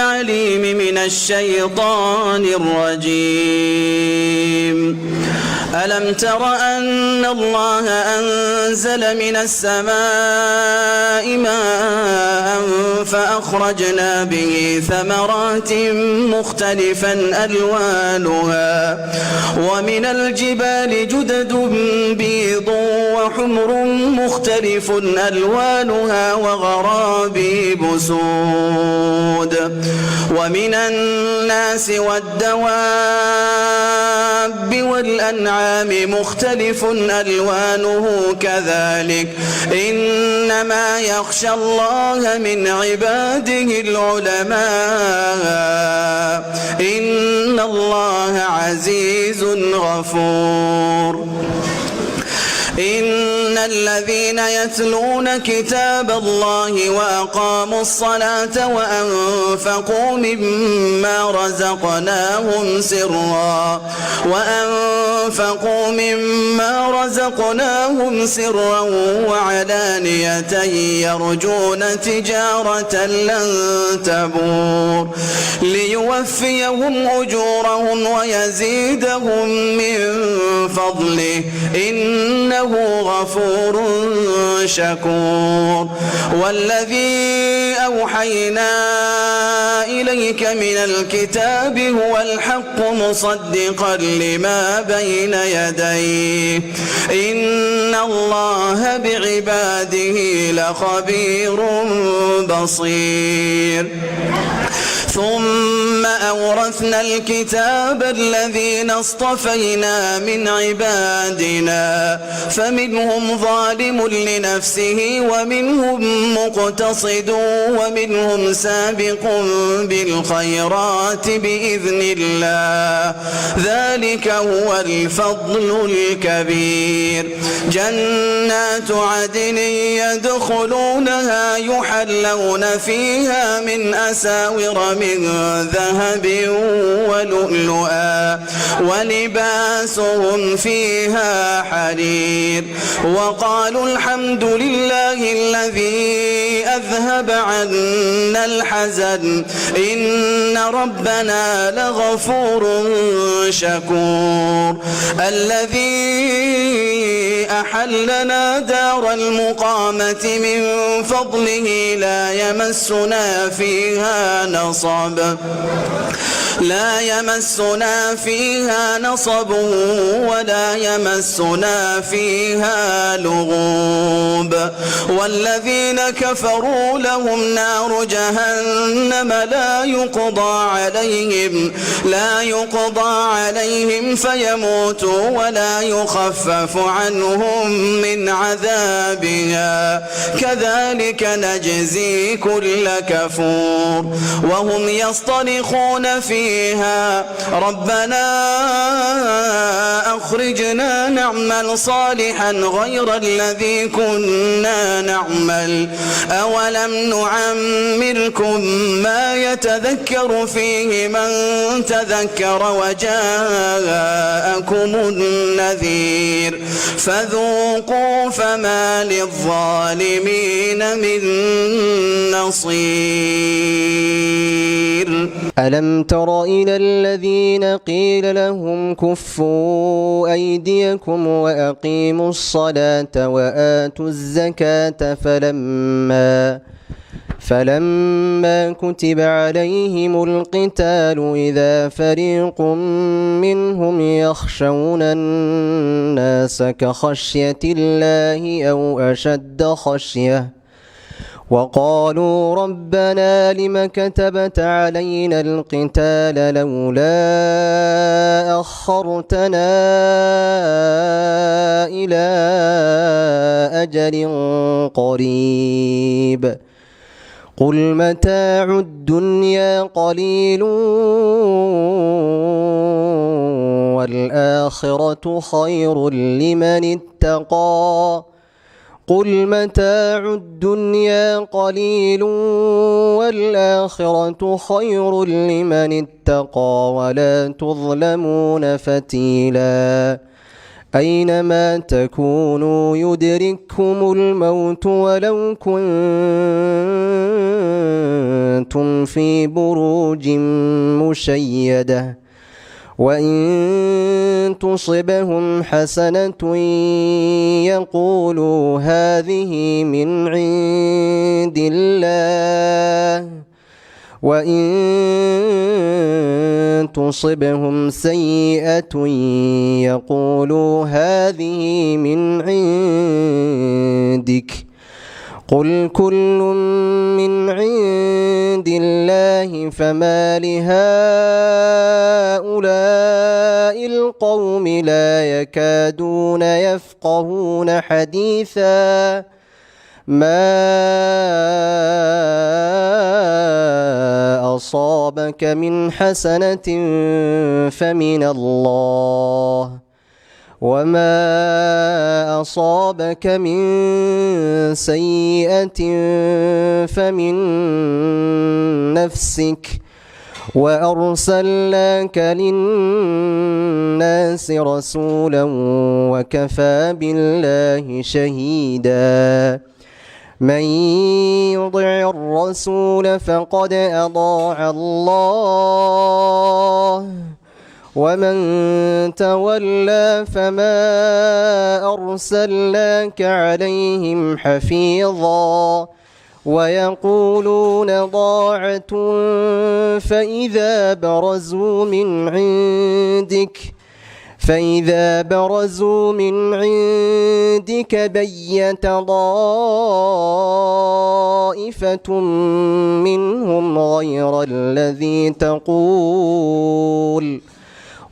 العليم من الشيطان الرجيم. ألم تر أن الله أنزل من السماء ماء فأخرجنا به ثمرات مختلفا ألوانها ومن الجبال جدد بيض وحمر مختلف ألوانها وغرابيب سود ومن الناس والدواب والأنعام مختلف ألوانه كذلك إنما يخشى الله من عباده العلماء إن الله عزيز غفور. إن الذين يتلون كتاب الله وأقاموا الصلاة وأنفقوا مما رزقناهم سرا وعلانية يرجون تجارة لن تبور ليوفيهم أجورهم ويزيدهم من فضله إنه غفور شكور. والذي أوحينا إليك من الكتاب هو الحق مصدقا لما بين يديه إن الله بعباده لخبير بصير. ثم أورثنا الكتاب الذين اصطفينا من عبادنا فمنهم ظالم لنفسه ومنهم مقتصد ومنهم سابق بالخيرات بإذن الله ذلك هو الفضل الكبير. جنات عدن يدخلونها يحلون فيها من أساور من ذهب ولؤلؤا ولباسهم فيها حرير وقالوا الحمد لله الذي أذهب عنا الحزن إن ربنا لغفور شكور. الذي أحلنا دار المقامة من فضله لا يمسنا فيها نصب ولا يمسنا فيها لغوب. والذين كفروا لهم نار جهنم لا يقضى عليهم فيموتوا ولا يخفف عنهم من عذابها كذلك نجزي كل كفور. وهم يصطرخون فيها ربنا أخرجنا نعمل صالحا غير الذي كنا نعمل أولم نعمركم ما يتذكر فيه من تذكر وجاءكم النذير فذوقوا فما للظالمين من نصير. ألم تر إلى الذين قيل لهم كفوا أيديكم وأقيموا الصلاة وآتوا الزكاة فلما كتب عليهم القتال إذا فريق منهم يخشون الناس كخشية الله أو أشد خشية وقالوا ربنا لم كتبت علينا القتال لولا أخرتنا إلى أجل قريب قل متاع الدنيا قليل والآخرة خير لمن اتقى قل متاع الدنيا قليل والآخرة خير لمن اتقى ولا تظلمون فتيلا أينما تكونوا يدرككم الموت ولو كنتم كنتم في بروج مشيدة وإن تصبهم حسنة يقولوا هذه من عند الله وإن تصبهم سيئة يقولوا هذه من عندك قل كل من عند الله فما لهؤلاء القوم لا يكادون يفقهون حديثا ما أصابك من حسنة فمن الله وما أصابك من سيئة فمن نفسك وأرسلناك للناس رسولا وكفى بالله شهيدا من يطع الرسول فقد أطاع الله ومن تولى فما أرسلناك عليهم حفيظا ويقولون طاعة فإذا برزوا من عندك بيت طائفة منهم غير الذي تقول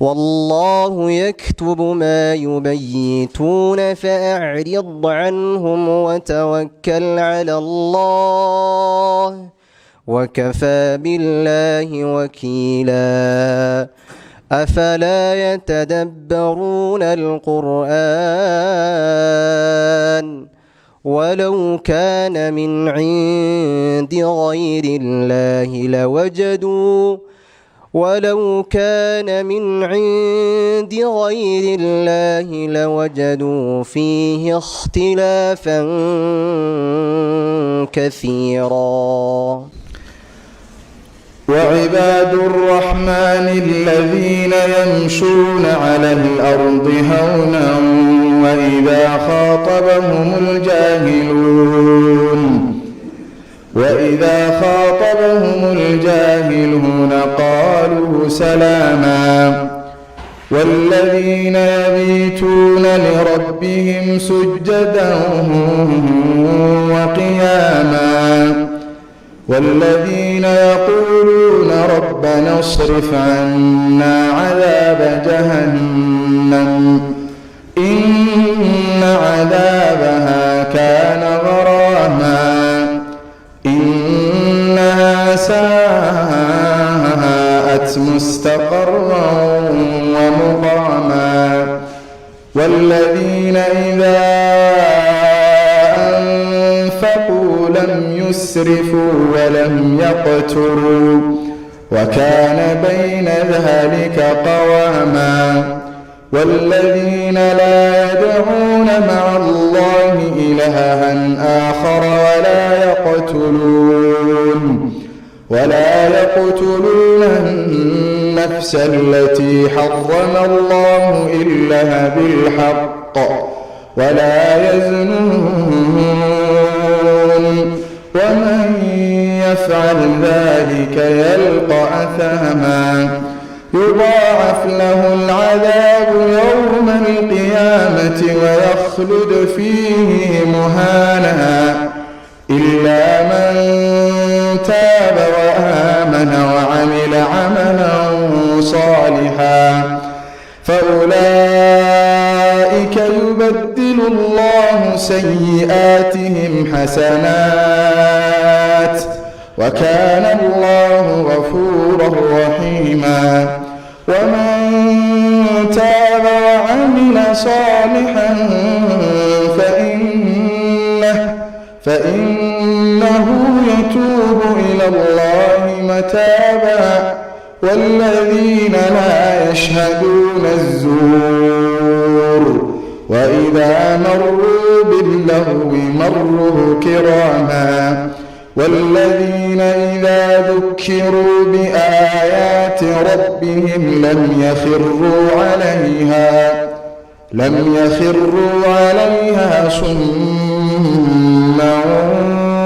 والله يكتب ما يبيتون فأعرض عنهم وتوكل على الله وكفى بالله وكيلا أفلا يتدبرون القرآن ولو كان من عند غير الله لوجدوا فيه اختلافا كثيرا وعباد الرحمن الذين يمشون على الأرض هونا وإذا خاطبهم الجاهلون قالوا سلاما والذين يبيتون لربهم سجدا وقياما والذين يقولون ربنا اصرف عنا عذاب جهنم إن عذابها كان غراما إنها ساءت مستقرا ومقاما والذين إذا أنفقوا لم يسرفوا ولم يقتروا وكان بين ذلك قواما والذين لا يدعون مع الله إلها آخر ولا يقتلون النفس التي حرم الله إلا بالحق ولا يزنون ومن يفعل ذلك يلقى أثاما يضاعف له العذاب يوم القيامة ويخلد فيه مهانا إلا من تاب وآمن وعمل عملا صالحا فأولئك يبدل الله سيئاتهم حسنات وكان الله غفورا رحيما ومن تاب وعمل صالحا فإنه يتوب إلى الله متابا والذين لا يشهدون الزور وإذا مروا باللغو مروا كراما والذين إذا ذكروا بآيات ربهم لم يخروا عليها صما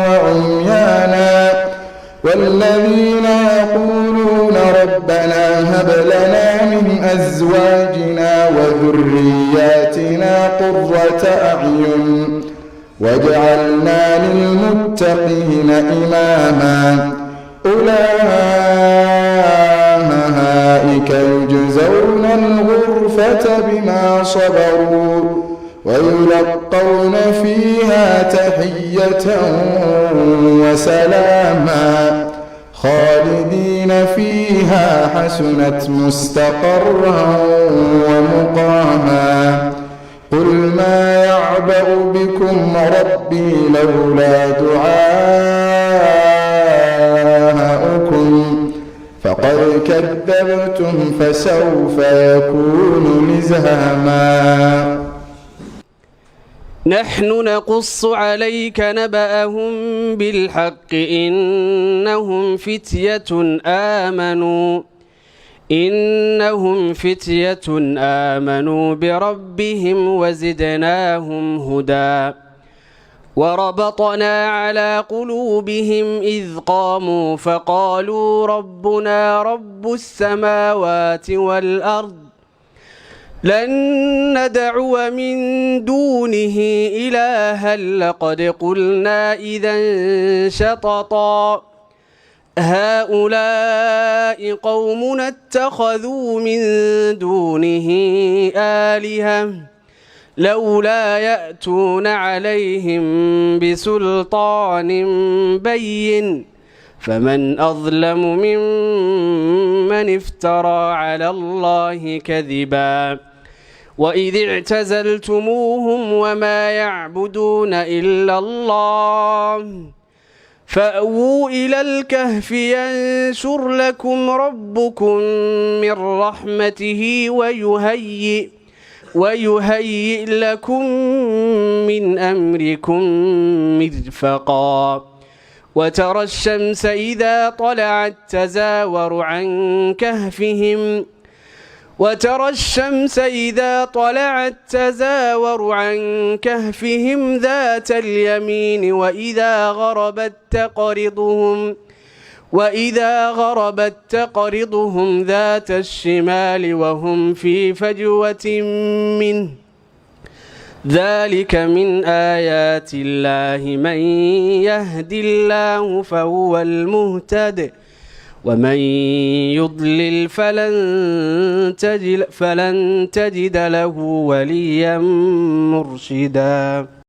وعميانا والذين يقولون ربنا هب لنا من أزواجنا وذرياتنا قرة أعين واجعلنا للمتقين إماما أولئك يجزون الغرفة بما صبروا ويلقون فيها تحية وسلاما خالدين فيها حسنت مستقرا ومقاما قل ما يعبأ بكم ربي لولا دعاؤكم فقد كذبتم فسوف يكون لزاما نحن نقص عليك نبأهم بالحق إنهم فتية آمنوا بربهم وزدناهم هدى وربطنا على قلوبهم إذ قاموا فقالوا ربنا رب السماوات والأرض لن ندعو من دونه إلها لقد قلنا إذا شططا هؤلاء قومنا اتخذوا من دونه آلهة لولا يأتون عليهم بسلطان بين فمن أظلم ممن افترى على الله كذبا وإذ اعتزلتموهم وما يعبدون إلا الله فأووا إلى الكهف ينشر لكم ربكم من رحمته ويهيئ لكم من أمركم مرفقا وترى الشمس إذا طلعت تزاور عن كهفهم ذات اليمين وإذا غربت تقرضهم ذات الشمال وهم في فجوة منه ذلك من آيات الله من يهد الله فهو المهتد ومن يضلل فلن تجد له وليا مرشدا.